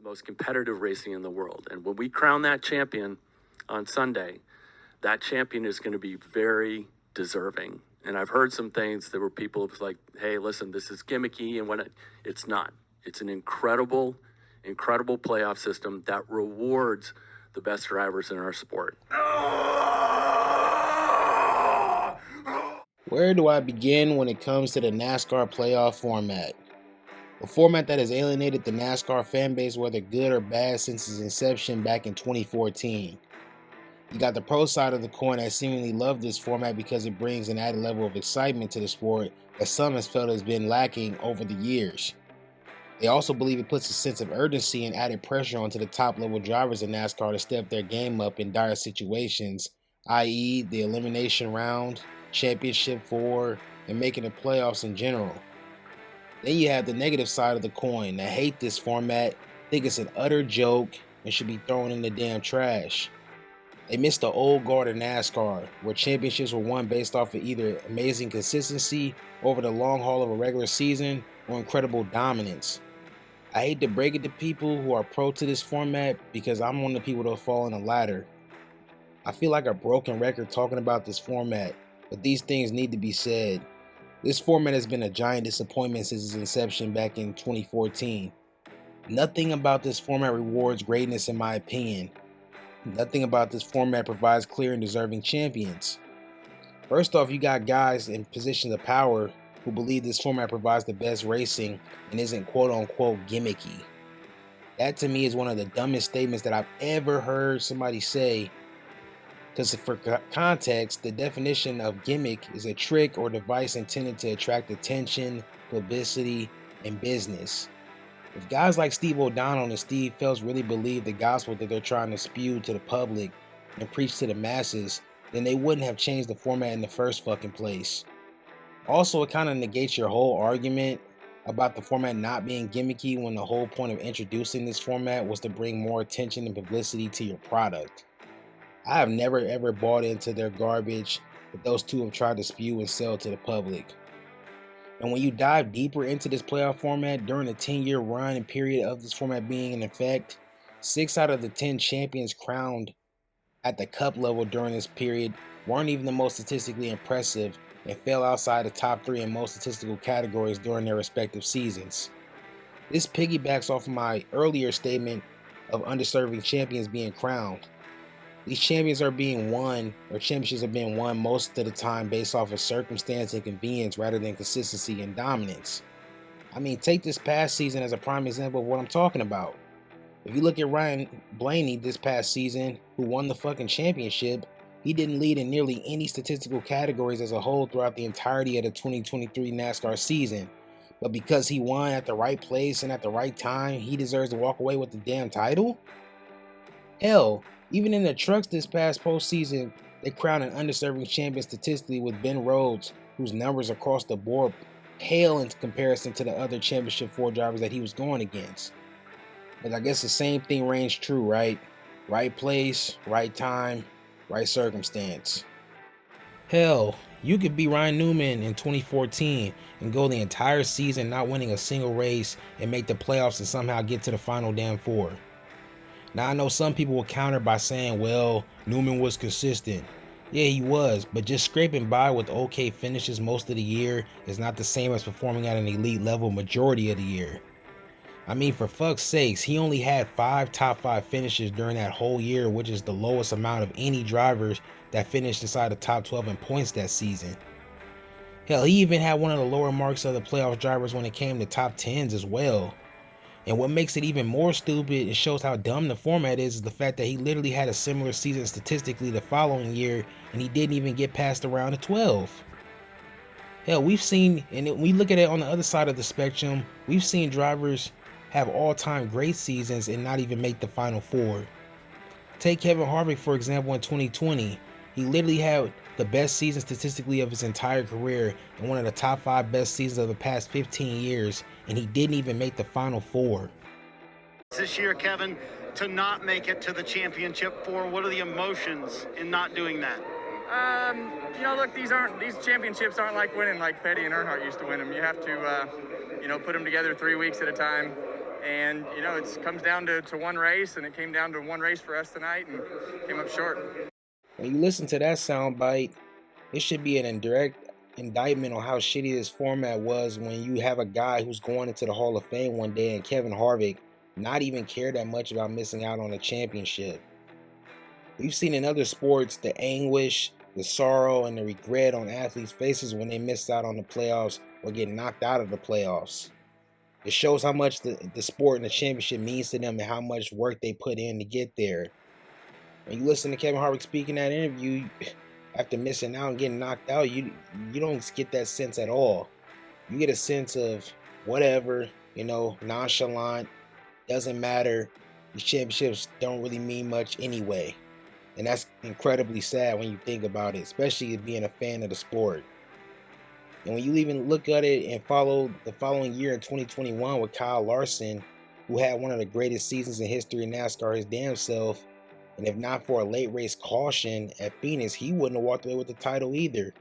the most competitive racing in the world. And when we crown that champion on Sunday, that champion is going to be very deserving. And I've heard some things that were people was like, hey, listen, this is gimmicky. And when it's not. It's an incredible playoff system that rewards the best drivers in our sport. Where do I begin when it comes to the NASCAR playoff format? A format that has alienated the NASCAR fan base, whether good or bad, since its inception back in 2014. You got the pro side of the coin that seemingly love this format because it brings an added level of excitement to the sport that some has felt has been lacking over the years. They also believe it puts a sense of urgency and added pressure onto the top level drivers in NASCAR to step their game up in dire situations, i.e. the elimination round, championship 4, and making the playoffs in general. Then you have the negative side of the coin that hate this format, think it's an utter joke, and should be thrown in the damn trash. They miss the old guard of NASCAR, where championships were won based off of either amazing consistency over the long haul of a regular season or incredible dominance. I hate to break it to people who are pro to this format because I'm one of the people that fall in the latter. I feel like a broken record talking about this format, but these things need to be said. This format has been a giant disappointment since its inception back in 2014. Nothing about this format rewards greatness in my opinion. Nothing about this format provides clear and deserving champions. First off, you got guys in positions of power who believe this format provides the best racing and isn't quote-unquote gimmicky. That to me is one of the dumbest statements that I've ever heard somebody say, because for context, the definition of gimmick is a trick or device intended to attract attention, publicity, and business. If guys like Steve O'Donnell and Steve Phelps really believe the gospel that they're trying to spew to the public and preach to the masses, then they wouldn't have changed the format in the first fucking place. Also, it kind of negates your whole argument about the format not being gimmicky when the whole point of introducing this format was to bring more attention and publicity to your product. I have never ever bought into their garbage that those two have tried to spew and sell to the public. And when you dive deeper into this playoff format during the 10-year run and period of this format being in effect, 6 out of the 10 champions crowned at the cup level during this period weren't even the most statistically impressive and fell outside the top 3 in most statistical categories during their respective seasons. This piggybacks off of my earlier statement of undeserving champions being crowned. These champions are being won, or championships are being won most of the time based off of circumstance and convenience rather than consistency and dominance. I mean, take this past season as a prime example of what I'm talking about. If you look at Ryan Blaney this past season, who won the fucking championship, he didn't lead in nearly any statistical categories as a whole throughout the entirety of the 2023 NASCAR season. But because he won at the right place and at the right time, he deserves to walk away with the damn title? Hell, even in the trucks this past postseason, they crowned an undeserving champion statistically with Ben Rhodes, whose numbers across the board pale in comparison to the other championship 4 drivers that he was going against. But I guess the same thing reigns true, right? Right place, right time, right circumstance. Hell, you could be Ryan Newman in 2014 and go the entire season not winning a single race and make the playoffs and somehow get to the final damn 4. Now I know some people will counter by saying, well, Newman was consistent. Yeah, he was, but just scraping by with okay finishes most of the year is not the same as performing at an elite level majority of the year. I mean, for fuck's sakes, he only had 5 top 5 finishes during that whole year, which is the lowest amount of any drivers that finished inside the top 12 in points that season. Hell, he even had one of the lower marks of the playoff drivers when it came to top 10s as well. And what makes it even more stupid and shows how dumb the format is the fact that he literally had a similar season statistically the following year and he didn't even get past the round of 12. Hell, we've seen, and when we look at it on the other side of the spectrum, we've seen drivers have all-time great seasons and not even make the final 4. Take Kevin Harvick for example in 2020. He literally had the best season statistically of his entire career and one of the top 5 best seasons of the past 15 years, and he didn't even make the final 4. This year, Kevin, to not make it to the championship 4, what are the emotions in not doing that? Look, these championships aren't like winning like Petty and Earnhardt used to win them. You have to, put them together 3 weeks at a time. And, you know, it comes down to one race, and it came down to one race for us tonight and came up short. When you listen to that soundbite, it should be an indirect indictment on how shitty this format was when you have a guy who's going into the Hall of Fame one day and Kevin Harvick not even care that much about missing out on a championship. We've seen in other sports the anguish, the sorrow, and the regret on athletes' faces when they miss out on the playoffs or get knocked out of the playoffs. It shows how much the sport and the championship means to them and how much work they put in to get there. When you listen to Kevin Harvick speak in that interview, after missing out and getting knocked out, you don't get that sense at all. You get a sense of whatever, nonchalant, doesn't matter. These championships don't really mean much anyway. And that's incredibly sad when you think about it, especially being a fan of the sport. And when you even look at it and follow the following year in 2021 with Kyle Larson, who had one of the greatest seasons in history in NASCAR his damn self, and if not for a late race caution at Phoenix, he wouldn't have walked away with the title either.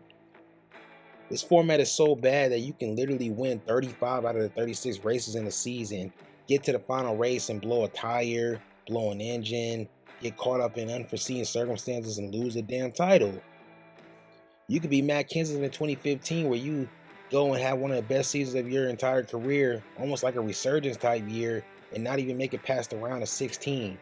This format is so bad that you can literally win 35 out of the 36 races in a season, get to the final race and blow a tire, blow an engine, get caught up in unforeseen circumstances and lose the damn title. You could be Matt Kenseth in 2015 where you go and have one of the best seasons of your entire career, almost like a resurgence type year, and not even make it past the round of 16.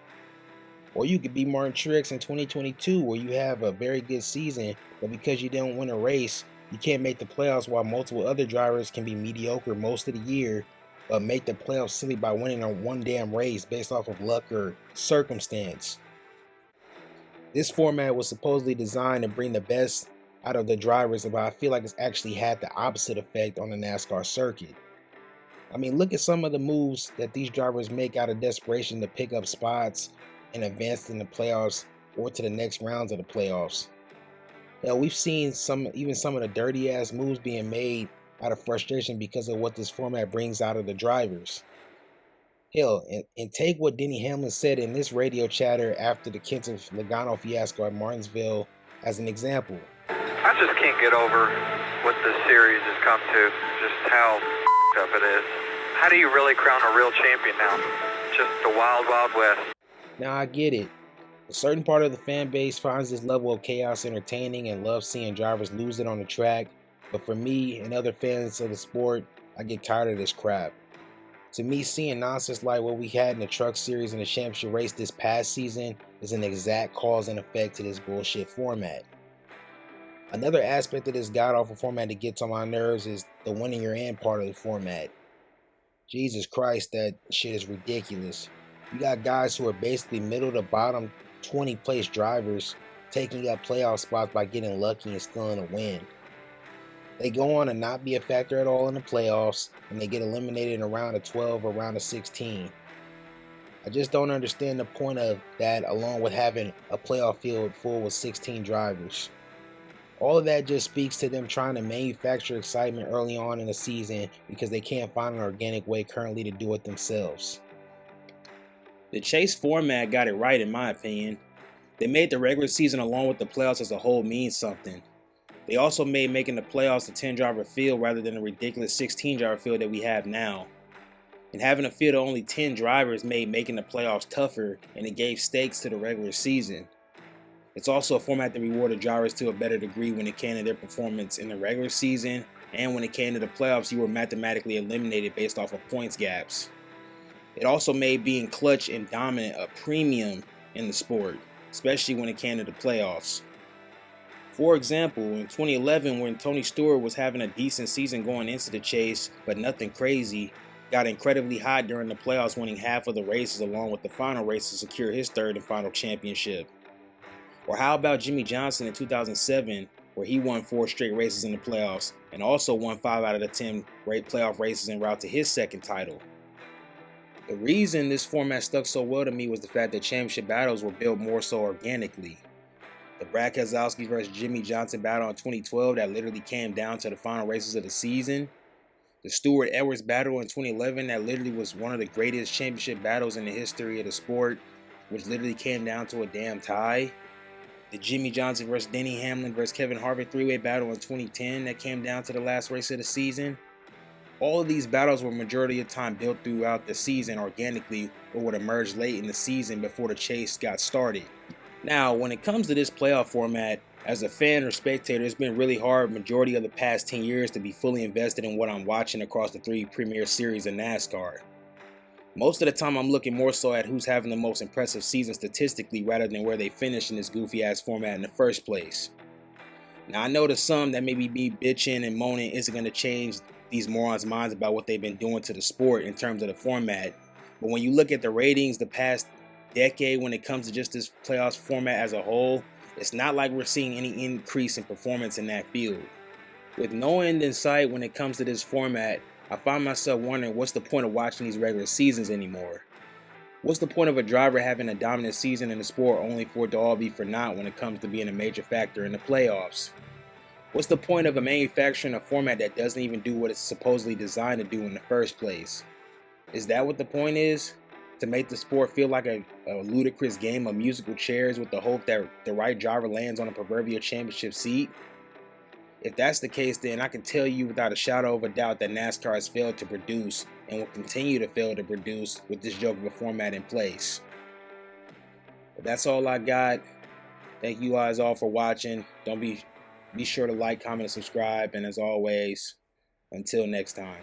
Or you could be Martin Truex in 2022 where you have a very good season, but because you didn't win a race, you can't make the playoffs while multiple other drivers can be mediocre most of the year, but make the playoffs silly by winning on one damn race based off of luck or circumstance. This format was supposedly designed to bring the best out of the drivers, but I feel like it's actually had the opposite effect on the NASCAR circuit. I mean, look at some of the moves that these drivers make out of desperation to pick up spots and advance in the playoffs or to the next rounds of the playoffs. Hell, we've seen some of the dirty ass moves being made out of frustration because of what this format brings out of the drivers. Hell, and take what Denny Hamlin said in this radio chatter after the Kenseth Logano fiasco at Martinsville as an example. I just can't get over what this series has come to, just how up it is. How do you really crown a real champion now? Just the wild, wild west. Now I get it. A certain part of the fan base finds this level of chaos entertaining and loves seeing drivers lose it on the track, but for me and other fans of the sport, I get tired of this crap. To me, seeing nonsense like what we had in the Truck Series and the championship race this past season is an exact cause and effect to this bullshit format. Another aspect of this god-awful format that gets on my nerves is the winning your end part of the format. Jesus Christ, that shit is ridiculous. You got guys who are basically middle to bottom 20 place drivers taking up playoff spots by getting lucky and stealing a win. They go on to not be a factor at all in the playoffs, and they get eliminated in a round of 12 or round of 16. I just don't understand the point of that, along with having a playoff field full with 16 drivers. All of that just speaks to them trying to manufacture excitement early on in the season because they can't find an organic way currently to do it themselves. The chase format got it right in my opinion. They made the regular season along with the playoffs as a whole mean something. They also made making the playoffs a 10-driver field rather than the ridiculous 16-driver field that we have now. And having a field of only 10 drivers made making the playoffs tougher, and it gave stakes to the regular season. It's also a format that rewarded drivers to a better degree when it came to their performance in the regular season, and when it came to the playoffs, you were mathematically eliminated based off of points gaps. It also made being clutch and dominant a premium in the sport, especially when it came to the playoffs. For example, in 2011, when Tony Stewart was having a decent season going into the chase, but nothing crazy, got incredibly hot during the playoffs, winning half of the races along with the final race to secure his third and final championship. Or how about Jimmy Johnson in 2007, where he won 4 straight races in the playoffs and also won 5 out of the 10 playoff races en route to his second title. The reason this format stuck so well to me was the fact that championship battles were built more so organically. The Brad Keselowski versus Jimmy Johnson battle in 2012 that literally came down to the final races of the season. The Stewart-Edwards battle in 2011 that literally was one of the greatest championship battles in the history of the sport, which literally came down to a damn tie. The Jimmy Johnson versus Denny Hamlin versus Kevin Harvick 3-way battle in 2010 that came down to the last race of the season. All of these battles were majority of the time built throughout the season organically or would emerge late in the season before the chase got started. Now, when it comes to this playoff format, as a fan or spectator, it's been really hard majority of the past 10 years to be fully invested in what I'm watching across the 3 premier series of NASCAR. Most of the time I'm looking more so at who's having the most impressive season statistically rather than where they finished in this goofy ass format in the first place. Now I know to some that maybe me bitching and moaning isn't going to change these morons' minds about what they've been doing to the sport in terms of the format, but when you look at the ratings the past decade when it comes to just this playoffs format as a whole, it's not like we're seeing any increase in performance in that field. With no end in sight when it comes to this format, I find myself wondering what's the point of watching these regular seasons anymore? What's the point of a driver having a dominant season in the sport only for it to all be for naught when it comes to being a major factor in the playoffs? What's the point of a manufacturing a format that doesn't even do what it's supposedly designed to do in the first place? Is that what the point is? To make the sport feel like a ludicrous game of musical chairs with the hope that the right driver lands on a proverbial championship seat? If that's the case, then I can tell you without a shadow of a doubt that NASCAR has failed to produce and will continue to fail to produce with this joke of a format in place. But that's all I got. Thank you guys all for watching. Don't be sure to like, comment, and subscribe. And as always, until next time.